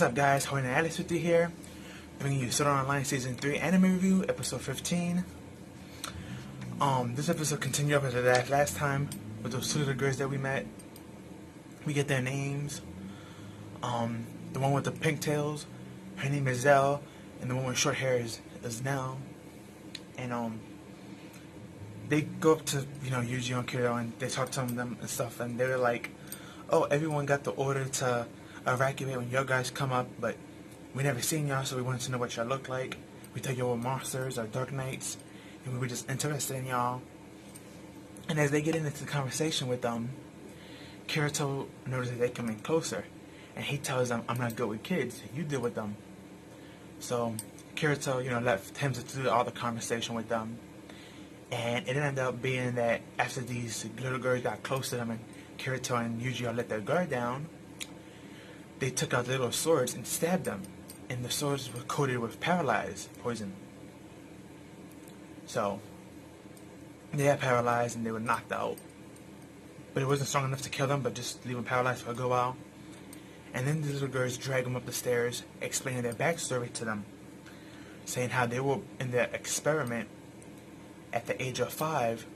What's up, guys? Holding Alice with you here, bringing you Sword Art Online Season 3 Anime Review, Episode 15. This episode continued up as the last time with those two little girls that we met. We get their names. The one with the pigtails, her name is Zell, and the one with short hair is Nell. And they go up to Yuji and Kiryu, and they talk to them and stuff, and they're like, "Oh, everyone got the order to evacuate when your guys come up, but we never seen y'all, so we wanted to know what y'all look like. We thought y'all were monsters or dark knights, and we were just interested in y'all." And as they get into the conversation with them, Kirito notices they coming closer, and he tells them, "I'm not good with kids. You deal with them." So Kirito, left him to do all the conversation with them, and it ended up being that after these little girls got close to them, and Kirito and Yuji let their guard down, they took out their little swords and stabbed them, and the swords were coated with paralyzed poison. So they got paralyzed and they were knocked out, but it wasn't strong enough to kill them, but just leave them paralyzed for a good while. And then the little girls drag them up the stairs, explaining their backstory to them, saying how they were in their experiment at the age of 5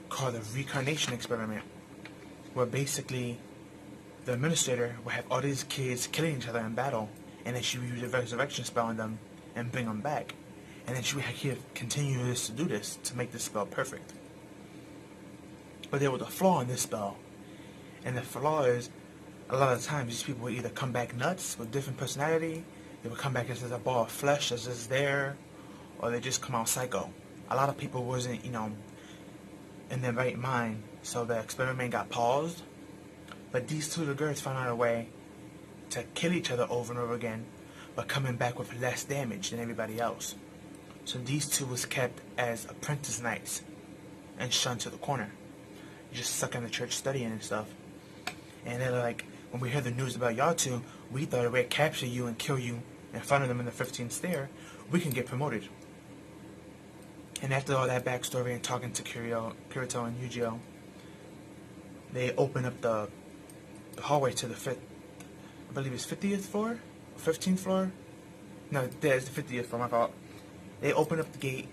called the reincarnation experiment, where basically the administrator would have all these kids killing each other in battle, and then she would use a resurrection spell on them and bring them back, and then she would continue to do this to make this spell perfect. But there was a flaw in this spell, and the flaw is a lot of times these people would either come back nuts with different personality, they would come back as a ball of flesh that's just there, or they just come out psycho. A lot of people wasn't, in their right mind, so the experiment got paused. But these two little girls found out a way to kill each other over and over again, but coming back with less damage than everybody else. So these two was kept as apprentice knights and shunned to the corner, just stuck in the church studying and stuff. And they're like, "When we heard the news about y'all two, we thought if we capture you and kill you in front of them in the 15th stair, we can get promoted." And after all that backstory and talking to Kirito and Yuji, they open up the hallway to the I believe it's 50th floor? 15th floor? No, there's the 50th floor, my fault. They open up the gate,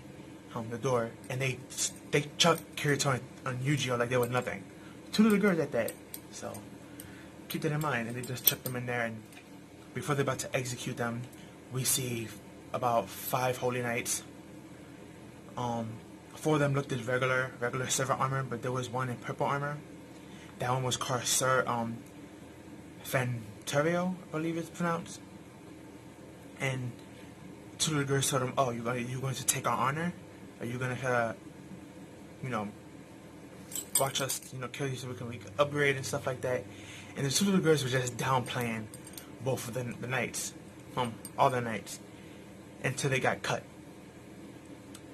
the door, and they chuck Kirito and Yuji like they were nothing. Two little girls at that. So keep that in mind, and they just chuck them in there, and before they're about to execute them, we see about 5 holy knights. 4 of them looked as regular silver armor, but there was one in purple armor. That one was called Sir Fanterio, I believe it's pronounced. And 2 little girls told him, "Oh, you're going to take our honor? Are you going to watch us kill you so we can upgrade and stuff like that?" And the 2 little girls were just downplaying both of the knights, all the knights, until they got cut.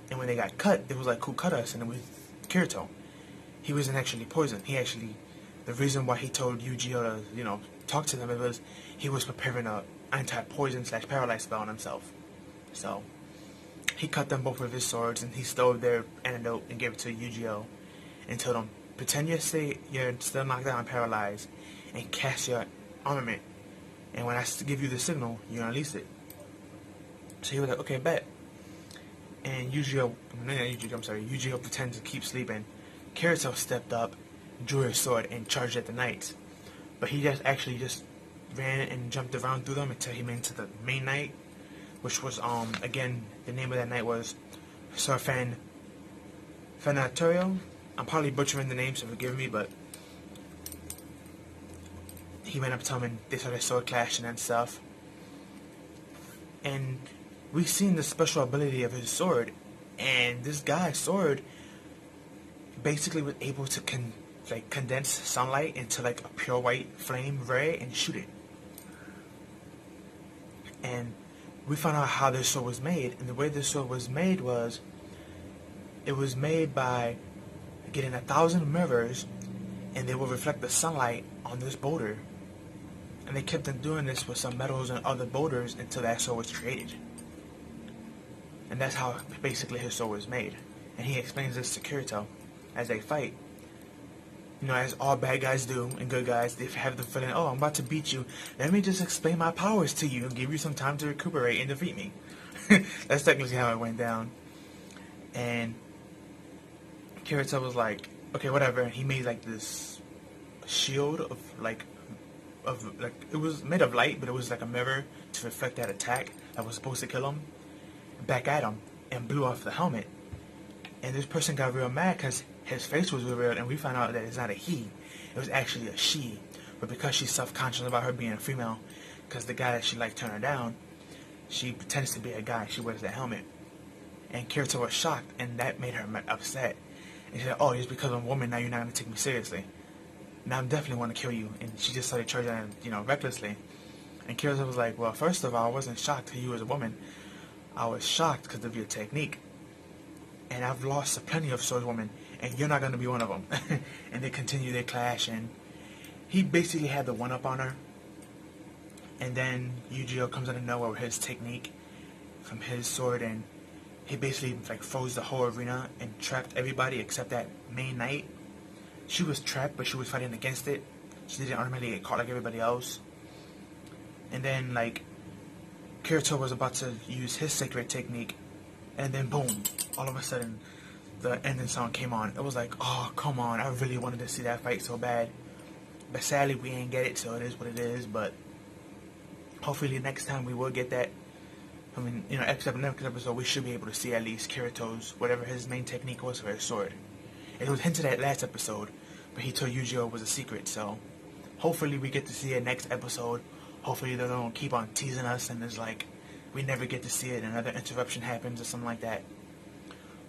And when they got cut, it was like, "Who cut us?" And it was Kirito. He wasn't actually poisoned. The reason why he told Yuji to, talk to them, it was he was preparing a anti-poison / paralyze spell on himself. So he cut them both with his swords, and he stole their antidote and gave it to Yuji and told him, "Pretend you're still knocked out and paralyzed, and cast your armament. And when I give you the signal, you release it." So he was like, "Okay, bet." And Yuji pretended to keep sleeping. Kirito stepped up, drew his sword, and charged at the knights. But he just ran and jumped around through them until he made it to the main knight, which was, again, the name of that knight was Sir Fanterio. I'm probably butchering the name, so forgive me, but he went up to him and they saw their sword clashing and stuff. And we've seen the special ability of his sword, and this guy's sword basically was able to condense sunlight into like a pure white flame ray and shoot it. And we found out how this sword was made, and the way this sword was made was, it was made by getting 1,000 mirrors, and they will reflect the sunlight on this boulder. And they kept on doing this with some metals and other boulders until that sword was created. And that's how basically his sword was made. And he explains this to Kirito as they fight. You know, as all bad guys do and good guys, they have the feeling, oh, I'm about to beat you. Let me just explain my powers to you and give you some time to recuperate and defeat me. That's technically how it went down. And Kirito was like, okay, whatever. And he made like this shield of like it was made of light, but it was like a mirror to reflect that attack that was supposed to kill him back at him, and blew off the helmet. And this person got real mad because his face was revealed, and we found out that it's not a he, it was actually a she. But because she's self-conscious about her being a female, because the guy that she liked turned her down, she pretends to be a guy. She wears that helmet. And Kirito was shocked, and that made her upset. And she said, oh, just because I'm a woman, now you're not going to take me seriously. Now I'm definitely want to kill you. And she just started charging him, you know, recklessly. And Kirito was like, well, first of all, I wasn't shocked that you was a woman. I was shocked because of your technique. And I've lost plenty of swordswomen, and you're not going to be one of them. And they continue their clash, and he basically had the one-up on her. And then Yu-Gi-Oh comes out of nowhere with his technique from his sword, and he basically like froze the whole arena and trapped everybody except that main knight. She was trapped, but she was fighting against it. She didn't automatically get caught like everybody else. And then like Kirito was about to use his sacred technique, and then boom, all of a sudden the ending song came on. It was like, oh, come on, I really wanted to see that fight so bad. But sadly we ain't get it, so it is what it is. But hopefully next time we will get that. I mean, you know, next episode we should be able to see at least Kirito's, whatever his main technique was for his sword. It was hinted at last episode, but he told Yu-Gi-Oh! Was a secret, so hopefully we get to see it next episode. Hopefully they don't keep on teasing us and it's like we never get to see it and another interruption happens or something like that.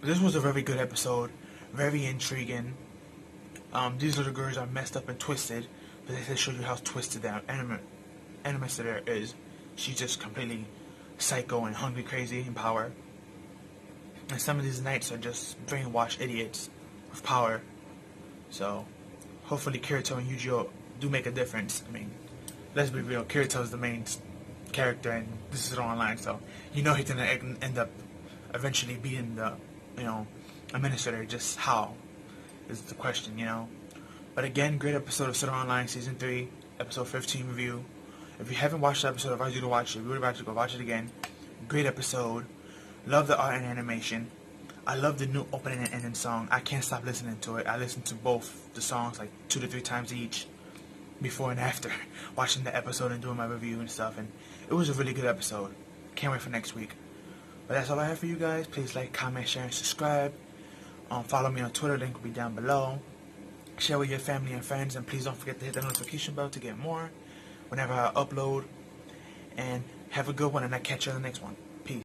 But this was a very good episode, very intriguing. These little girls are messed up and twisted, but they show you how twisted that animator is. She's just completely psycho and hungry crazy in power. And some of these knights are just brainwashed idiots with power. So hopefully Kirito and Yu-Gi-Oh! Do make a difference. I mean, let's be real, Kirito is the main character and this is online, so you know he's gonna end up eventually being the, you know, administrator. Just how is the question, you know. But again, great episode of Sword Art Online Season 3, Episode 15 review. If you haven't watched the episode, I advise you to watch it. If you're about to go watch it again. Great episode. Love the art and animation. I love the new opening and ending song. I can't stop listening to it. I listened to both the songs like 2 to 3 times each, before and after watching the episode and doing my review and stuff. And it was a really good episode. Can't wait for next week. But that's all I have for you guys. Please like, comment, share, and subscribe. Follow me on Twitter. Link will be down below. Share with your family and friends. And please don't forget to hit the notification bell to get more whenever I upload. And have a good one, and I'll catch you on the next one.